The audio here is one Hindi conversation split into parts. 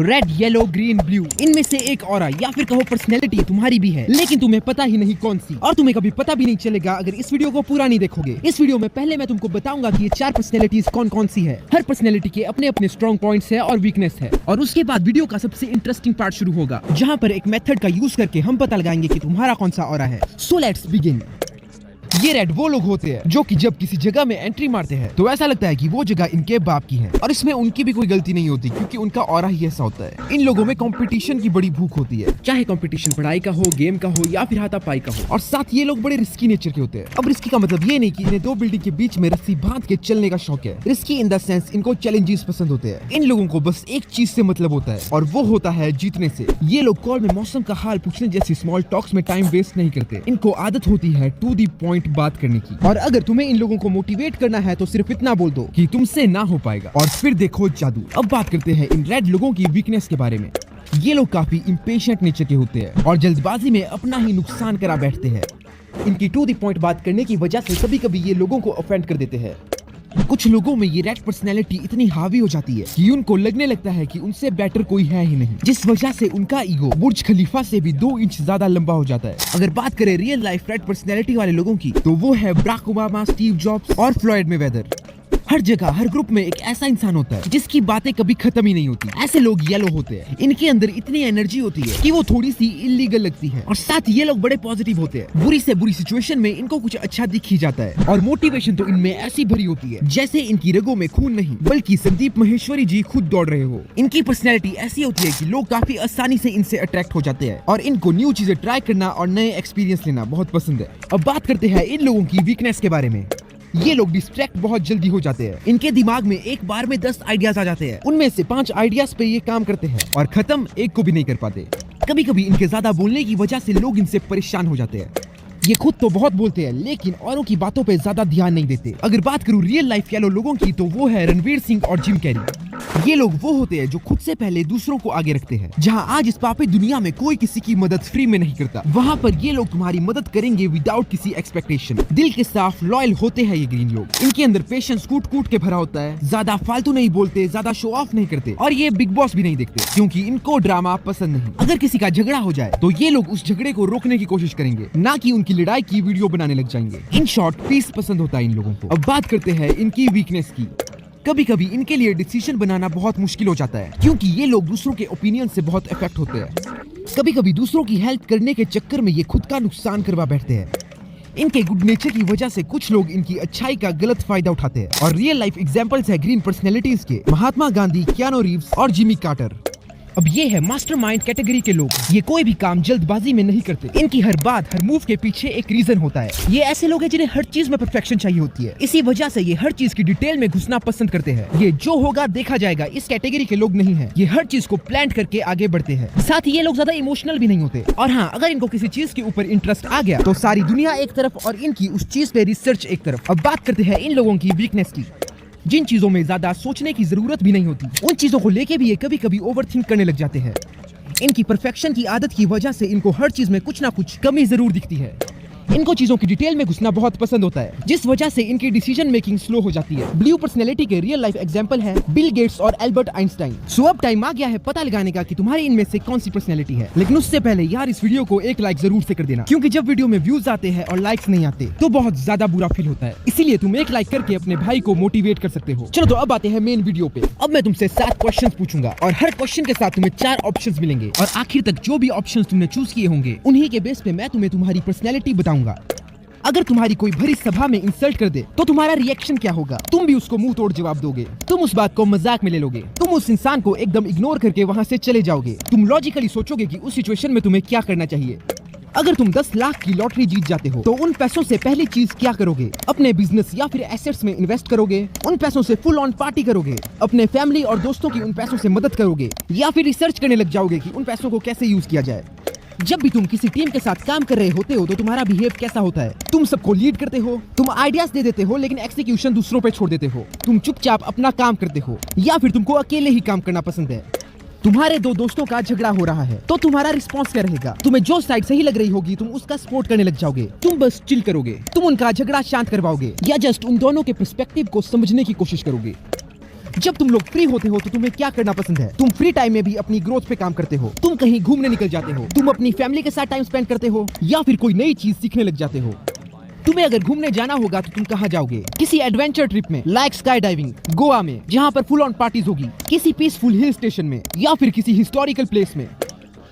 रेड, येलो, ग्रीन, ब्लू, इनमें से एक ऑरा या फिर कहो पर्सनैलिटी तुम्हारी भी है, लेकिन तुम्हें पता ही नहीं कौन सी, और तुम्हें कभी पता भी नहीं चलेगा अगर इस वीडियो को पूरा नहीं देखोगे। इस वीडियो में पहले मैं तुमको बताऊंगा कि ये 4 पर्सनैलिटीज कौन कौन सी है। हर पर्सनैलिटी के अपने अपने स्ट्रॉन्ग पॉइंट्स है और वीकनेस है, और उसके बाद वीडियो का सबसे इंटरेस्टिंग पार्ट शुरू होगा, जहाँ पर एक मेथड का यूज करके हम पता लगाएंगे कि तुम्हारा कौन सा ऑरा है। So let's begin. ये रेड वो लोग होते हैं जो कि जब किसी जगह में एंट्री मारते हैं तो ऐसा लगता है कि वो जगह इनके बाप की है, और इसमें उनकी भी कोई गलती नहीं होती क्योंकि उनका ऑरा ही ऐसा होता है। इन लोगों में कंपटीशन की बड़ी भूख होती है, चाहे कंपटीशन पढ़ाई का हो, गेम का हो या फिर हाथापाई का हो, और साथ ये लोग बड़े रिस्की नेचर के होते हैं। अब रिस्की का मतलब ये नहीं कि इन्हें 2 बिल्डिंग के बीच में रस्सी बांध के चलने का शौक है। रिस्की इन द सेंस इनको चैलेंजेस पसंद होते हैं। इन लोगों को बस एक चीज से मतलब होता है, और वो होता है जीतने से। ये लोग कॉल में मौसम का हाल पूछने जैसी स्मॉल टॉक्स में टाइम वेस्ट नहीं करते। इनको आदत होती है टू द पॉइंट बात करने की, और अगर तुम्हें इन लोगों को मोटिवेट करना है तो सिर्फ इतना बोल दो कि तुमसे ना हो पाएगा, और फिर देखो जादू। अब बात करते हैं इन रेड लोगों की वीकनेस के बारे में। ये लोग काफी इम्पेशेंट नेचर के होते हैं और जल्दबाजी में अपना ही नुकसान करा बैठते हैं। इनकी टू द पॉइंट बात करने की वजह से कभी कभी ये लोगों को ऑफेंड कर देते हैं। कुछ लोगों में ये रेड पर्सनैलिटी इतनी हावी हो जाती है कि उनको लगने लगता है कि उनसे बेटर कोई है ही नहीं, जिस वजह से उनका ईगो बुर्ज खलीफा से भी 2 इंच ज्यादा लंबा हो जाता है। अगर बात करें रियल लाइफ रेड पर्सनैलिटी वाले लोगों की, तो वो है बराक ओबामा, स्टीव जॉब्स और फ्लॉयड मेवेदर। हर जगह हर ग्रुप में एक ऐसा इंसान होता है जिसकी बातें कभी खत्म ही नहीं होती। ऐसे लोग येलो होते हैं। इनके अंदर इतनी एनर्जी होती है कि वो थोड़ी सी इलीगल लगती है, और साथ ये लोग बड़े पॉजिटिव होते हैं। बुरी से बुरी सिचुएशन में इनको कुछ अच्छा दिख ही जाता है, और मोटिवेशन तो इनमें ऐसी भरी होती है जैसे इनकी रगों में खून नहीं बल्कि संदीप महेश्वरी जी खुद दौड़ रहे हो। इनकी पर्सनैलिटी ऐसी होती है कि लोग काफी आसानी से इनसे अट्रैक्ट हो जाते हैं, और इनको न्यू चीजें ट्राई करना और नए एक्सपीरियंस लेना बहुत पसंद है। अब बात करते हैं इन लोगों की वीकनेस के बारे में। ये लोग डिस्ट्रैक्ट बहुत जल्दी हो जाते हैं। इनके दिमाग में एक बार में 10 आइडियाज आ जाते हैं, उनमें से 5 आइडियाज पे ये काम करते हैं और खत्म एक को भी नहीं कर पाते। कभी कभी इनके ज्यादा बोलने की वजह से लोग इनसे परेशान हो जाते हैं। ये खुद तो बहुत बोलते हैं लेकिन औरों की बातों पे ज्यादा ध्यान नहीं देते। अगर बात करूं रियल लाइफ येलो लोगों की, तो वो है रणवीर सिंह और जिम कैरी। ये लोग वो होते हैं जो खुद से पहले दूसरों को आगे रखते हैं। जहां आज इस पापी दुनिया में कोई किसी की मदद फ्री में नहीं करता, वहां पर ये लोग तुम्हारी मदद करेंगे विदाउट किसी एक्सपेक्टेशन। दिल के साफ लॉयल होते हैं ये ग्रीन लोग। इनके अंदर पेशेंस कूट कूट के भरा होता है। ज्यादा फालतू नहीं बोलते, ज्यादा शो ऑफ नहीं करते, और ये बिग बॉस भी नहीं देखते क्योंकि इनको ड्रामा पसंद नहीं। अगर किसी का झगड़ा हो जाए तो ये लोग उस झगड़े को रोकने की कोशिश करेंगे, ना कि उनकी लड़ाई की वीडियो बनाने लग जाएंगे। इन शॉर्ट पीस पसंद होता है इन लोगों को। अब बात करते हैं इनकी वीकनेस की। कभी कभी इनके लिए डिसीजन बनाना बहुत मुश्किल हो जाता है क्योंकि ये लोग दूसरों के ओपिनियन से बहुत इफेक्ट होते हैं। कभी कभी दूसरों की हेल्प करने के चक्कर में ये खुद का नुकसान करवा बैठते हैं। इनके गुड नेचर की वजह से कुछ लोग इनकी अच्छाई का गलत फायदा उठाते हैं, और रियल लाइफ एग्जांपल्स है ग्रीन पर्सनैलिटीज के महात्मा गांधी, कियानो रीव्स और जिमी कार्टर। अब ये है मास्टरमाइंड कैटेगरी के लोग। ये कोई भी काम जल्दबाजी में नहीं करते। इनकी हर बात हर मूव के पीछे एक रीजन होता है। ये ऐसे लोग हैं जिन्हें हर चीज में परफेक्शन चाहिए होती है, इसी वजह से ये हर चीज की डिटेल में घुसना पसंद करते हैं। ये जो होगा देखा जाएगा इस कैटेगरी के लोग नहीं है। ये हर चीज को प्लान करके आगे बढ़ते हैं। साथ ही ये लोग ज्यादा इमोशनल भी नहीं होते, और हाँ, अगर इनको किसी चीज के ऊपर इंटरेस्ट आ गया तो सारी दुनिया एक तरफ और इनकी उस चीज पे रिसर्च एक तरफ। अब बात करते हैं इन लोगों की वीकनेस की। जिन चीजों में ज्यादा सोचने की जरूरत भी नहीं होती, उन चीजों को लेके भी ये कभी कभी ओवरथिंक करने लग जाते हैं। इनकी परफेक्शन की आदत की वजह से इनको हर चीज में कुछ ना कुछ कमी जरूर दिखती है। इनको चीजों की डिटेल में घुसना बहुत पसंद होता है, जिस वजह से इनकी डिसीजन मेकिंग स्लो हो जाती है। ब्लू पर्सनैलिटी के रियल लाइफ एग्जांपल है बिल गेट्स और एल्बर्ट आइंस्टाइन। सो अब टाइम आ गया है पता लगाने का कि तुम्हारे इनमें से कौन सी पर्सनैलिटी है। लेकिन उससे पहले यार इस वीडियो को एक लाइक जरूर से कर देना, क्योंकि जब वीडियो में व्यूज आते हैं और लाइक्स नहीं आते तो बहुत ज्यादा बुरा फील होता है। इसीलिए तुम एक लाइक करके अपने भाई को मोटिवेट कर सकते हो। चलो तो अब आते हैं मेन वीडियो पे। अब मैं तुमसे 7 क्वेश्चन पूछूंगा, और हर क्वेश्चन के साथ तुम्हें 4 ऑप्शन मिलेंगे, और आखिर तक जो भी ऑप्शन तुमने चूज किए होंगे उन्हीं के बेस पे मैं तुम्हें तुम्हारी पर्सनैलिटी बताऊंगा। अगर तुम्हारी कोई भरी सभा में इंसल्ट कर दे तो तुम्हारा रिएक्शन क्या होगा? तुम भी उसको मुंह तोड़ जवाब दोगे? तुम उस बात को मजाक में ले लोगे? तुम उस इंसान को एकदम इग्नोर करके वहां से चले जाओगे? तुम लॉजिकली सोचोगे कि उस सिचुएशन में तुम्हें क्या करना चाहिए? अगर तुम 10 लाख की लॉटरी जीत जाते हो तो उन पैसों से पहली चीज क्या करोगे? अपने बिजनेस या फिर एसेट्स में इन्वेस्ट करोगे? उन पैसों से फुल ऑन पार्टी करोगे? अपने फैमिली और दोस्तों की उन पैसों से मदद करोगे, या फिर रिसर्च करने लग जाओगे कि उन पैसों को कैसे यूज किया जाए? जब भी तुम किसी टीम के साथ काम कर रहे होते हो तो तुम्हारा बिहेव कैसा होता है? तुम सबको लीड करते हो, तुम आइडियाज दे देते हो लेकिन एक्सिक्यूशन दूसरों पे छोड़ देते हो, तुम चुपचाप अपना काम करते हो, या फिर तुमको अकेले ही काम करना पसंद है? तुम्हारे 2 दोस्तों का झगड़ा हो रहा है तो तुम्हारा रिस्पॉन्स क्या रहेगा? तुम्हें जो साइड सही लग रही होगी तुम उसका सपोर्ट करने लग जाओगे, तुम बस चिल करोगे, तुम उनका झगड़ा शांत करवाओगे, या जस्ट उन दोनों के पर्सपेक्टिव को समझने की कोशिश करोगे? जब तुम लोग फ्री होते हो तो तुम्हें क्या करना पसंद है? तुम फ्री टाइम में भी अपनी ग्रोथ पे काम करते हो, तुम कहीं घूमने निकल जाते हो, तुम अपनी फैमिली के साथ टाइम स्पेंड करते हो, या फिर कोई नई चीज सीखने लग जाते हो। तुम्हें अगर घूमने जाना होगा तो तुम कहाँ जाओगे? किसी एडवेंचर ट्रिप में, लाइक स्काई डाइविंग गोवा में, जहाँ पर फुल ऑन पार्टीज होगी, किसी पीसफुल हिल स्टेशन में, या फिर किसी हिस्टोरिकल प्लेस में।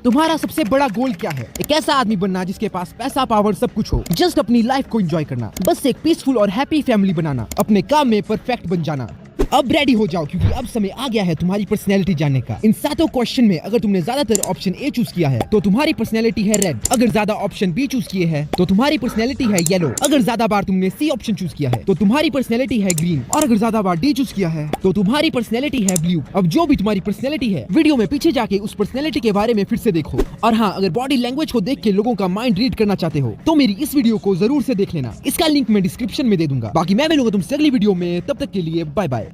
तुम्हारा सबसे बड़ा गोल क्या है? एक ऐसा आदमी बनना जिसके पास पैसा, पावर, सब कुछ हो, जस्ट अपनी लाइफ को एंजॉय करना, बस एक पीसफुल और हैप्पी फैमिली बनाना, अपने काम में परफेक्ट बन जाना। अब रेडी हो जाओ क्योंकि अब समय आ गया है तुम्हारी पर्सनैलिटी जानने का। इन 7 क्वेश्चन में अगर तुमने ज्यादातर ऑप्शन ए चूज किया है तो तुम्हारी पर्सनैलिटी है रेड। अगर ज्यादा ऑप्शन बी चूज किए हैं तो तुम्हारी पर्सनैलिटी है येलो। अगर ज्यादा बार तुमने सी ऑप्शन चूज किया है तो तुम्हारी पर्सनैलिटी है ग्रीन। और अगर ज्यादा बार डी चूज किया है तो तुम्हारी पर्सनैलिटी है ब्लू। अब जो भी तुम्हारी पर्सनैलिटी है, वीडियो में पीछे जाके उस पर्सनैलिटी के बारे में फिर से देखो। और हाँ, अगर बॉडी लैंग्वेज को देख के लोगों का माइंड रीड करना चाहते हो तो मेरी इस वीडियो को जरूर से देख लेना। इसका लिंक मैं डिस्क्रिप्शन में दे दूंगा। बाकी मैं मिलूंगा तुमसे अगली वीडियो में, तब तक के लिए बाय बाय।